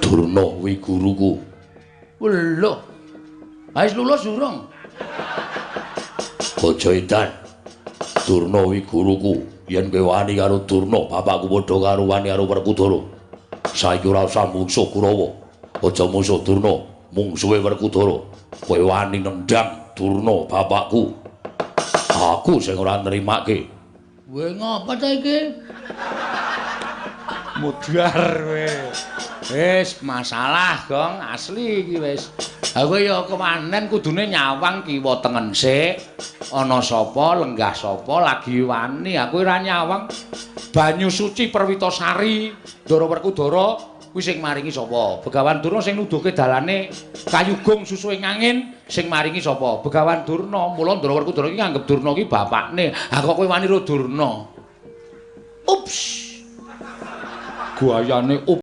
Durna kuwi guruku. Lho. Wis lulus durung? Aja edan. Durna kuwi guruku. Yen kowe wani karo Durna, bapakku padha karo wani karo Werkudara. Saiki ora usah mungsuh Kurawa. Aja mungsuh Durna, mungsuhe Werkudara. Kowe wani nendhang Durna bapakku. Aku sing ora nrimake. Kowe ngapa ta iki? Mudhar kowe. Wis masalah, Gong, asli iki wis. Ha kowe ya kemanen kudune nyawang kiwa tengen sik. Ana sapa, lenggah sapa lagi wani. Aku ora nyawang. Banyu suci Perwitasari, Ndara Werkudara kuwi sing maringi sapa? Begawan Durna sing nuduhke dalane kayugung susu ing angin sing maringi sapa? Begawan Durna. Mula Ndara Werkudara iki nganggep Durna iki bapakne. Ha kok kowe wani karo Durna? Ups. Guayane